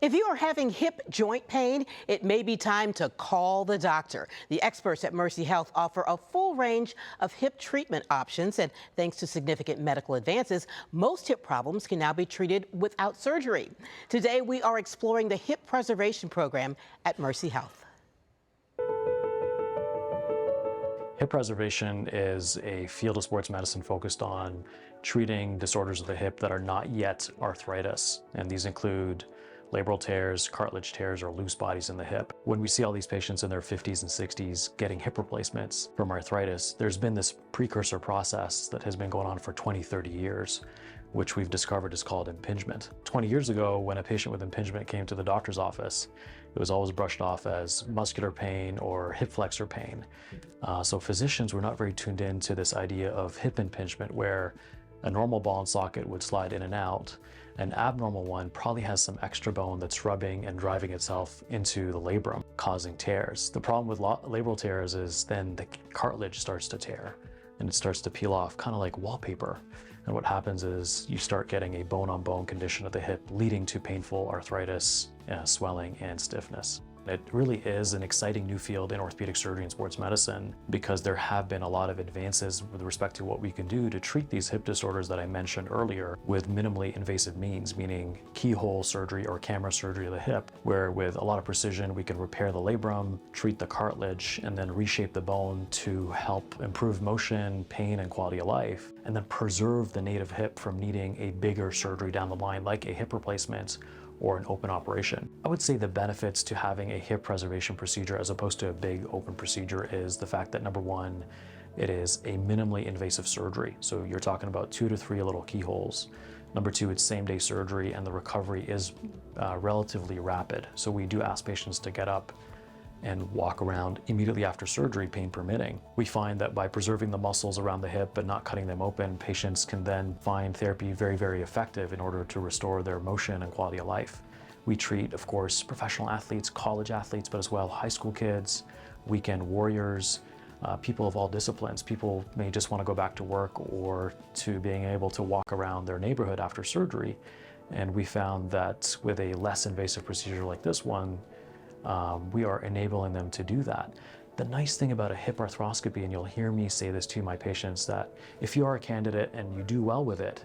If you are having hip joint pain, it may be time to call the doctor. The experts at Mercy Health offer a full range of hip treatment options, and thanks to significant medical advances, most hip problems can now be treated without surgery. Today, we are exploring the hip preservation program at Mercy Health. Hip preservation is a field of sports medicine focused on treating disorders of the hip that are not yet arthritis, and these include labral tears, cartilage tears, or loose bodies in the hip. When we see all these patients in their 50s and 60s getting hip replacements from arthritis, there's been this precursor process that has been going on for 20, 30 years, which we've discovered is called impingement. 20 years ago, when a patient with impingement came to the doctor's office, it was always brushed off as muscular pain or hip flexor pain. So physicians were not very tuned in to this idea of hip impingement, where a normal ball and socket would slide in and out. An abnormal one probably has some extra bone that's rubbing and driving itself into the labrum, causing tears. The problem with labral tears is then the cartilage starts to tear and it starts to peel off, kind of like wallpaper. And what happens is you start getting a bone-on-bone condition of the hip, leading to painful arthritis, swelling, and stiffness. It really is an exciting new field in orthopedic surgery and sports medicine because there have been a lot of advances with respect to what we can do to treat these hip disorders that I mentioned earlier with minimally invasive means, meaning keyhole surgery or camera surgery of the hip, where with a lot of precision we can repair the labrum, treat the cartilage, and then reshape the bone to help improve motion, pain, and quality of life, and then preserve the native hip from needing a bigger surgery down the line like a hip replacement or an open operation. I would say the benefits to having a hip preservation procedure as opposed to a big open procedure is the fact that, number one, it is a minimally invasive surgery. So you're talking about 2 to 3 little keyholes. Number two, it's same-day surgery and the recovery is relatively rapid. So we do ask patients to get up and walk around immediately after surgery, pain permitting. We find that by preserving the muscles around the hip but not cutting them open, patients can then find therapy very, very effective in order to restore their motion and quality of life. We treat, of course, professional athletes, college athletes, but as well high school kids, weekend warriors, people of all disciplines. People may just want to go back to work or to being able to walk around their neighborhood after surgery. And we found that with a less invasive procedure like this one, we are enabling them to do that. The nice thing about a hip arthroscopy, and you'll hear me say this to my patients, that if you are a candidate and you do well with it,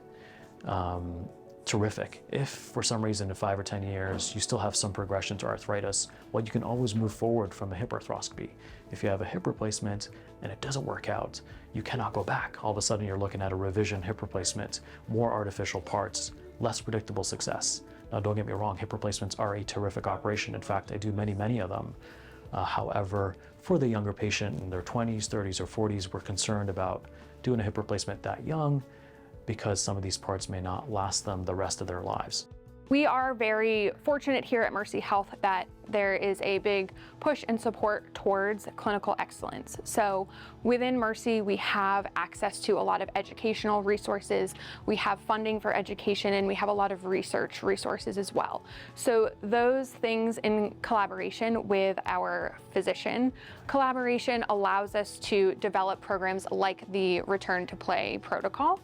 terrific. If for some reason in 5 or 10 years you still have some progression to arthritis, well, you can always move forward from a hip arthroscopy. If you have a hip replacement and it doesn't work out, you cannot go back. All of a sudden you're looking at a revision hip replacement, more artificial parts, less predictable success. Now, don't get me wrong, hip replacements are a terrific operation. In fact, I do many of them. However, for the younger patient in their 20s, 30s, or 40s, we're concerned about doing a hip replacement that young because some of these parts may not last them the rest of their lives. We are very fortunate here at Mercy Health that there is a big push and support towards clinical excellence. So within Mercy, we have access to a lot of educational resources, we have funding for education, and we have a lot of research resources as well. So those things in collaboration with our physician collaboration allows us to develop programs like the Return to Play protocol.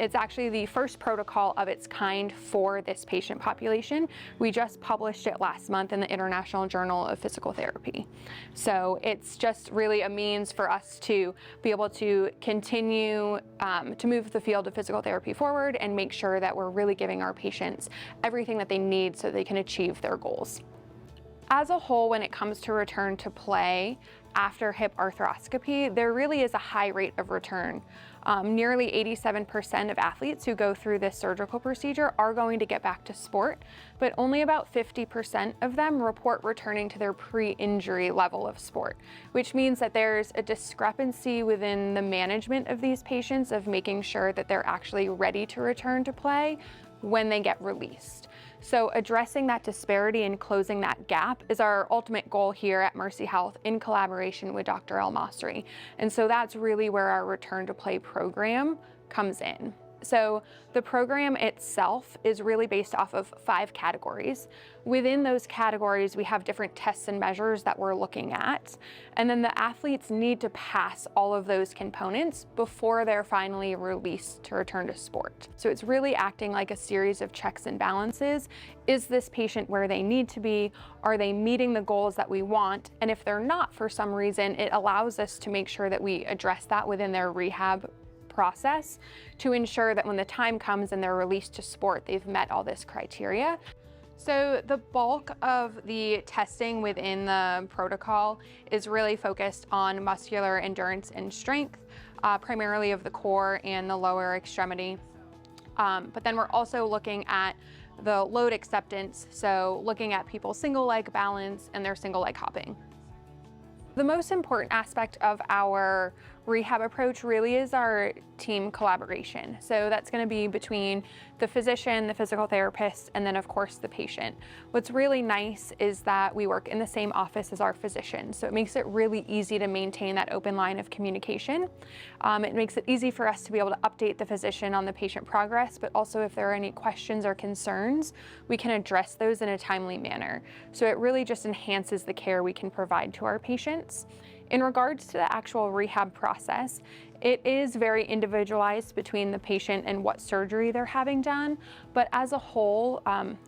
It's actually the first protocol of its kind for this patient population. We just published it last month in the International Journal of Physical Therapy. So it's just really a means for us to be able to continue to move the field of physical therapy forward and make sure that we're really giving our patients everything that they need so they can achieve their goals. As a whole, when it comes to return to play after hip arthroscopy, there really is a high rate of return. Nearly 87% of athletes who go through this surgical procedure are going to get back to sport, but only about 50% of them report returning to their pre-injury level of sport, which means that there's a discrepancy within the management of these patients of making sure that they're actually ready to return to play when they get released. So addressing that disparity and closing that gap is our ultimate goal here at Mercy Health in collaboration with Dr. Almasri. And so that's really where our Return to Play program comes in. So the program itself is really based off of 5 categories. Within those categories, we have different tests and measures that we're looking at. And then the athletes need to pass all of those components before they're finally released to return to sport. So it's really acting like a series of checks and balances. Is this patient where they need to be? Are they meeting the goals that we want? And if they're not for some reason, it allows us to make sure that we address that within their rehab process to ensure that when the time comes and they're released to sport, they've met all this criteria. So the bulk of the testing within the protocol is really focused on muscular endurance and strength, primarily of the core and the lower extremity. But then we're also looking at the load acceptance, so looking at people's single leg balance and their single leg hopping. The most important aspect of our rehab approach really is our team collaboration. So that's going to be between the physician, the physical therapist, and then of course the patient. What's really nice is that we work in the same office as our physician, so it makes it really easy to maintain that open line of communication. It makes it easy for us to be able to update the physician on the patient progress, but also if there are any questions or concerns, we can address those in a timely manner. So it really just enhances the care we can provide to our patients. In regards to the actual rehab process, it is very individualized between the patient and what surgery they're having done, but as a whole,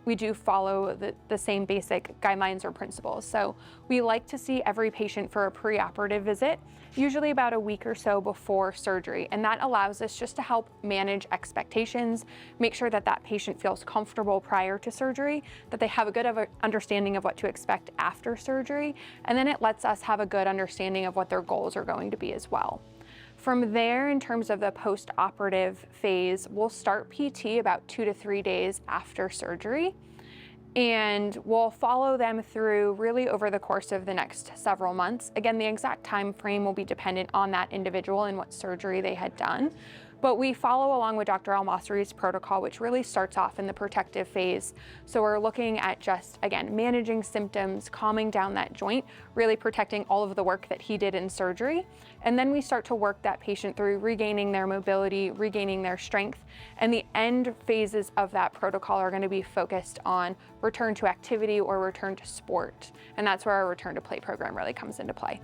we do follow the same basic guidelines or principles. So we like to see every patient for a preoperative visit, usually about a week or so before surgery, and that allows us just to help manage expectations, make sure that that patient feels comfortable prior to surgery, that they have a good understanding of what to expect after surgery, and then it lets us have a good understanding of what their goals are going to be as well. From there, in terms of the post-operative phase, we'll start PT about 2 to 3 days after surgery, and we'll follow them through really over the course of the next several months. Again, the exact time frame will be dependent on that individual and what surgery they had done. But we follow along with Dr. Almasri's protocol, which really starts off in the protective phase. So we're looking at just, again, managing symptoms, calming down that joint, really protecting all of the work that he did in surgery. And then we start to work that patient through regaining their mobility, regaining their strength. And the end phases of that protocol are going to be focused on return to activity or return to sport. And that's where our return to play program really comes into play.